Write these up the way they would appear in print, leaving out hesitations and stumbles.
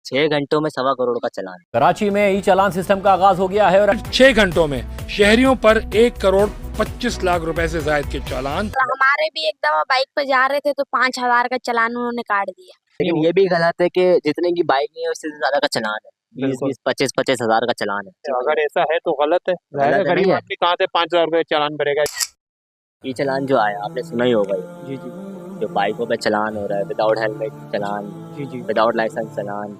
6 घंटों में 1.25 करोड़ का चालान। कराची में ई चालान सिस्टम का आगाज हो गया है और 6 घंटों में शहरियों पर 1 करोड़ 25 लाख रुपए से ज्यादा के चालान। हमारे भी एक दफा बाइक पे जा रहे थे तो 5,000 का चालान उन्होंने काट दिया। लेकिन ये भी गलत है कि जितने की बाइक नहीं है उससे ज्यादा का चालान है। 20-20, 25-25 हजार का चालान है। अगर ऐसा है तो गलत है। गलत गरीब नहीं है। आदमी कहाँ से 5,000 रुपए चालान भरेगा। ये चालान जो आया आपने सुना ही होगा, जी जी जो बाइकों पे चालान हो रहा है, विदाउट हेलमेट चालान, जी जी विदाउट लाइसेंस चालान,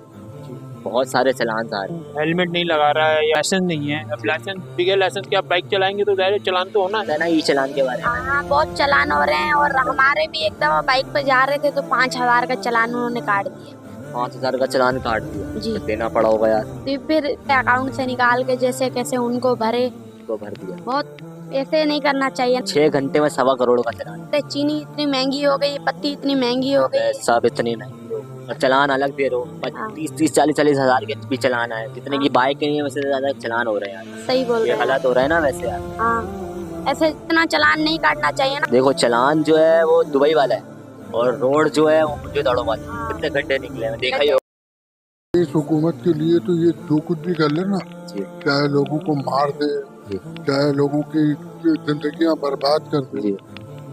बहुत सारे चालान आ रहे हैं। हेलमेट नहीं लगा रहा है, लाइसेंस नहीं है। अब लाइसेंस बगैर लाइसेंस के आप बाइक चलाएंगे तो जाहिर है चालान तो होना है ना ये चालान के बारे में। हाँ, बहुत चालान हो रहे हैं और हमारे भी एक दफा बाइक पे जा रहे थे तो 5,000 का चालान उन्होंने काट दिया। 5,000 का चालान काट दिया जी। तो देना पड़ा होगा यार। तो फिर अकाउंट से निकाल के जैसे कैसे उनको भरे, को भर दिया। बहुत ऐसे नहीं करना चाहिए। 6 घंटे में 1.25 करोड़ का चालान। चीनी इतनी महंगी हो गई, पत्ती इतनी महंगी हो गई। सब इतनी महंगी हो और चालान अलग दे रहे हो। 30-40 हजार के भी चालान आए। जितने की बाइक नहीं है उससे ज्यादा चालान हो रहे हैं यार। सही बोल ये रहे हैं। गलत हो रहा है ना वैसे यार। हाँ, ऐसे इतना चालान नहीं काटना चाहिए ना। देखो चालान जो है वो दुबई वाला है और रोड जो है वो मुझे दौड़ो वाला। कितने घंटे निकले हैं देखा ही हो। इस हुकूमत के लिए तो ये जो कुछ भी कर ले ना, जी। चाहे लोगों को मार दे, जी। चाहे लोगों की जिंदगियां बर्बाद कर दे, जी।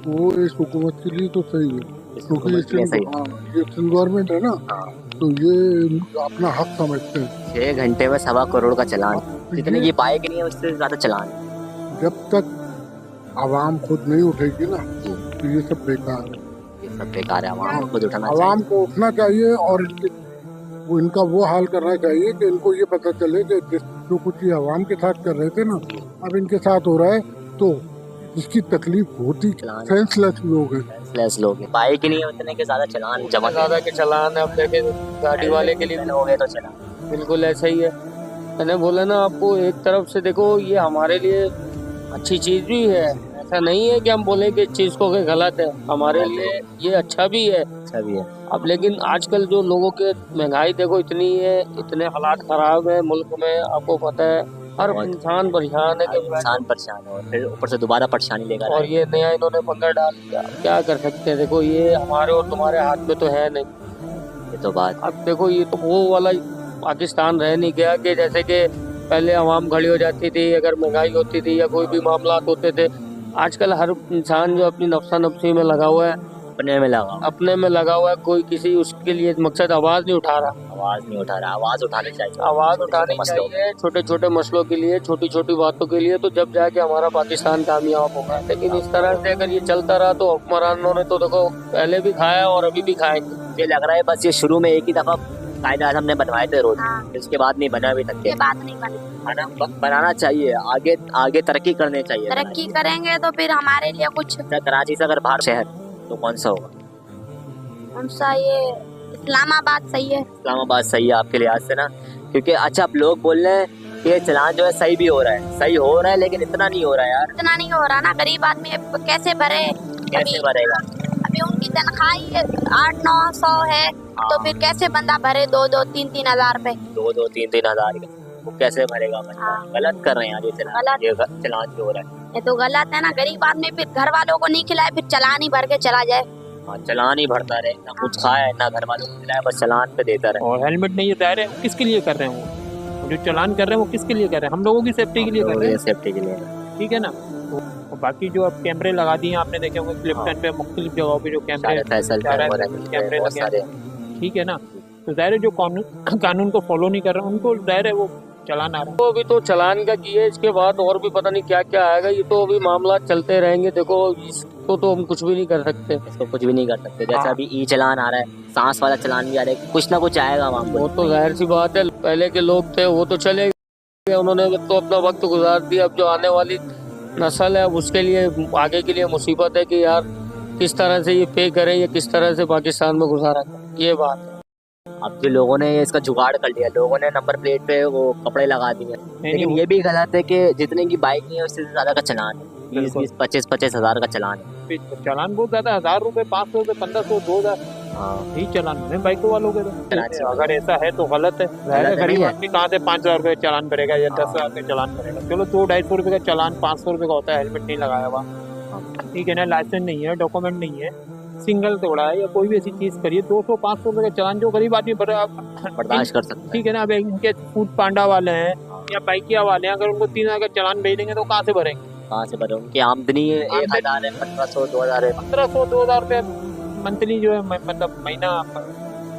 वो इस हुकूमत के लिए तो सही है। क्योंकि हुकूमत के लिए सही है। ये गवर्नमेंट है ना, हाँ। तो ये अपना हक समझते हैं। 6 घंटे में 1.25 करोड़ का चालान। तो जितने ये की बाइक नहीं है उससे ज्यादा चालान है। जब तक आवाम खुद नहीं उठेगी ना, जी। तो ये सब बेकार है। ये सब बेकार है। आवाम को खुद उठाना चाहिए। आवाम को उठना चाहिए और इनका वो हाल करना चाहिए कि इनको ये पता चले कि जो कुछ ये आवाम के साथ कर रहे थे ना, अब इनके साथ हो रहा है, तो इसकी तकलीफ होती। चलान। सेंसलेस लोग हैं। सेंसलेस लोग हैं। बाइक ही नहीं है उतने के ज्यादा चालान जमा ज्यादा के चालान है। अब देखे गाड़ी वाले के लिए हो गए तो चालान। बिल्कुल ऐसा ही है। मैंने बोला ना आपको, एक तरफ से देखो ये हमारे लिए अच्छी चीज भी है। ऐसा नहीं है कि हम बोले कि इस चीज को कि गलत है। हमारे लिए ये अच्छा भी है। अच्छा भी है। अब लेकिन आजकल जो लोगों के महंगाई देखो इतनी है, इतने हालात खराब है मुल्क में, आपको पता है हर इंसान परेशान है कि इंसान परेशान है और फिर ऊपर से दोबारा परेशानी लेकर और आए। ये नया इन्होंने पंगा डाल दिया। क्या कर सकते हैं। देखो ये हमारे और तुम्हारे हाथ में तो है नहीं। ये तो बात। अब देखो ये तो वो वाला पाकिस्तान रह नहीं गया कि जैसे कि पहले आवाम खड़ी हो जाती थी अगर महंगाई होती थी या कोई भी मामला होते थे। आजकल हर इंसान जो अपनी नफ्सा नफ्सी में लगा हुआ है, अपने में लगा हुआ है। कोई किसी उसके लिए मकसद आवाज नहीं उठा रहा। आवाज नहीं उठा रहा। आवाज उठानी चाहिए। आवाज उठानी चाहिए छोटे छोटे मसलों के लिए, छोटी छोटी बातों के लिए, तो जब जाके हमारा पाकिस्तान कामयाब होगा। लेकिन इस तरह से अगर ये चलता रहा तो हुक्मरानों ने तो देखो पहले भी खाया और अभी भी खाएंगे। मुझे लग रहा है बस ये शुरू में एक ही दफा कायदा आज़म ने बनवाए थे रोड। हाँ। इसके बाद नहीं बना अभी तक के। ये बात नहीं बनी। है ना, बनाना चाहिए। आगे आगे तरक्की करनी चाहिए। तरक्की करेंगे तो फिर हमारे लिए कुछ कराची से अगर बाहर शहर तो कौन सा होगा? उनसा ये इस्लामाबाद सही है। इस्लामाबाद सही है आपके लिहाज से ना, क्योंकि अच्छा आप लोग बोल रहे हैं कि ये चालान जो है सही भी हो रहा है। सही हो रहा है लेकिन इतना नहीं हो रहा है यार। इतना नहीं हो रहा ना, गरीब आदमी अब कैसे भरे। कैसे भरेगा? अभी उनकी तनख्वाह ही 800-900 है तो फिर कैसे बंदा भरे 2-2, 3-3 हजार रुपए। 2-2, 3-3 हजार का वो कैसे भरेगा बंदा? हाँ। गलत कर रहे हैं यार ये चालान। गलत। ये चालान जो हो रहा है ये तो गलत है ना। गरीब आदमी फिर घर वालों को नहीं खिलाए, फिर चालान ही भर के चला जाए। हाँ, चालान ही भरता रहे, ना कुछ खाए ना घर वालों को खिलाए, बस चालान पे देता रहे। और हेलमेट नहीं है दायरे किसके लिए कर रहे हैं? वो जो चालान कर रहे हैं वो किसके लिए कर रहे हैं? हम लोगों की सेफ्टी के लिए कर रहे हैं। सेफ्टी के लिए। ठीक है ना। तो बाकी जो अब कैमरे लगा दिए आपने देखे होंगे क्लिफ्टन पे, मुख्तलिफ जगहों पे जो कैमरे कैमरे लगे हैं। ठीक है ना। तो दायरे जो कानून को फॉलो नहीं कर रहे हैं उनको दायरे वो चलान आ रहा है। तो अभी तो चलान का किए, इसके बाद और भी पता नहीं क्या क्या आएगा। ये तो अभी मामला चलते रहेंगे। देखो इसको तो हम कुछ भी नहीं कर सकते। इसको कुछ भी नहीं कर सकते। जैसे हाँ। अभी ई चालान आ रहा है, सांस वाला चालान भी आ रहा है, कुछ ना कुछ आएगा वहाँ वो तो जाहिर सी बात है। पहले के लोग थे वो तो चले गए, उन्होंने तो अपना वक्त गुजार दिया। अब जो आने वाली नस्ल है उसके लिए आगे के लिए मुसीबत है कि यार किस तरह से ये पे करें या किस तरह से पाकिस्तान में गुजारा करें। ये बात है। अब जो लोगों ने इसका जुगाड़ कर लिया, लोगों ने नंबर प्लेट पे वो कपड़े लगा दिए। लेकिन ये भी गलत है कि जितने की बाइक नहीं है उससे ज्यादा का चालान है। 20-20, 25-25 हजार का चालान है। चालान बहुत ज्यादा, 1000 रुपए, 500 रुपए, 1500, 2000 ही चालान है बाइकों वालों के। तो अगर ऐसा है तो गलत है। गरीब आदमी कहाँ से 5,000 रुपए चालान भरेगा या 10,000 का चालान भरेगा? चलो 200-250 रुपए का चालान 500 रुपए का होता है। हेलमेट नहीं लगाया हुआ, ठीक है ना, लाइसेंस नहीं है, डॉक्यूमेंट नहीं है, सिंगल तोड़ा है या कोई भी ऐसी चीज करिए, 200-500 रुपए का चालान जो गरीब आदमी भरे आप बर्दाश्त कर सकते हैं। ठीक है ना। अब इनके फूड पांडा वाले हैं या बाइकिया वाले हैं, अगर उनको 3,000 का चालान भेज देंगे तो कहाँ से भरेंगे? कहाँ से भरे? उनकी आमदनी 1,000 है, 1,500-2,000 है। 1500-2,000 रुपये मंथली जो है, मतलब महीना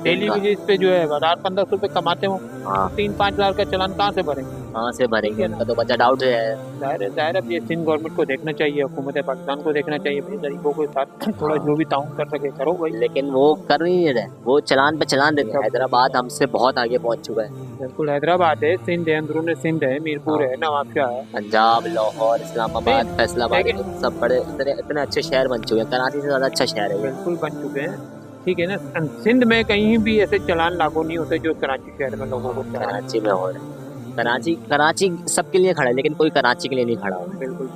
डेली बेसिस पे जो है 1,000-1,500 रुपए कमाते हो, हाँ 3-5 हज़ार का चालान कहाँ से भरेंगे? कहाँ से भरेंगे? उनका तो बजट आउट है। जाहिर है ये सिंध गवर्नमेंट को देखना चाहिए, हुकूमत पाकिस्तान को देखना चाहिए भाई, गरीबों के साथ थोड़ा जो भी ताउन कर सके करो भाई। लेकिन वो कर नहीं रहे, वो चलान पे चलान देते हैं। हैदराबाद हमसे बहुत आगे पहुंच चुका है। बिल्कुल, हैदराबाद है, सिंध है, अंदरून सिंध है, मीरपुर है, नवाबशाह है, पंजाब, लाहौर, इस्लामाबाद, फैसलाबाद, सब बड़े इतने अच्छे शहर बन चुके हैं। कराची से ज़्यादा अच्छा शहर है वो। बिल्कुल बन चुके हैं। ठीक है ना। सिंध में कहीं भी ऐसे चालान लागू नहीं होते जो कराची शहर में लोगों को चालान। कराची में हो रहा है। कराची सबके लिए खड़ा है, लेकिन कोई कराची के लिए नहीं खड़ा हो। बिल्कुल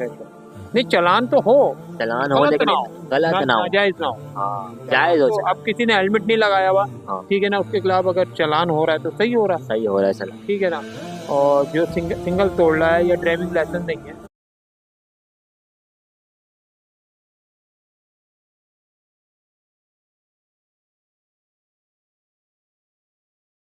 नहीं, चालान तो हो, चलान हो, लेकिन गलत ना हो, जायज ना हो। हाँ जायज हो। तो अब किसी ने हेलमेट नहीं लगाया हुआ, हाँ। ठीक है ना, उसके खिलाफ अगर चालान हो रहा है तो सही हो रहा है, सही हो रहा है चलान। ठीक है ना। और जो सिंगल तोड़ रहा है या ड्राइविंग लाइसेंस नहीं है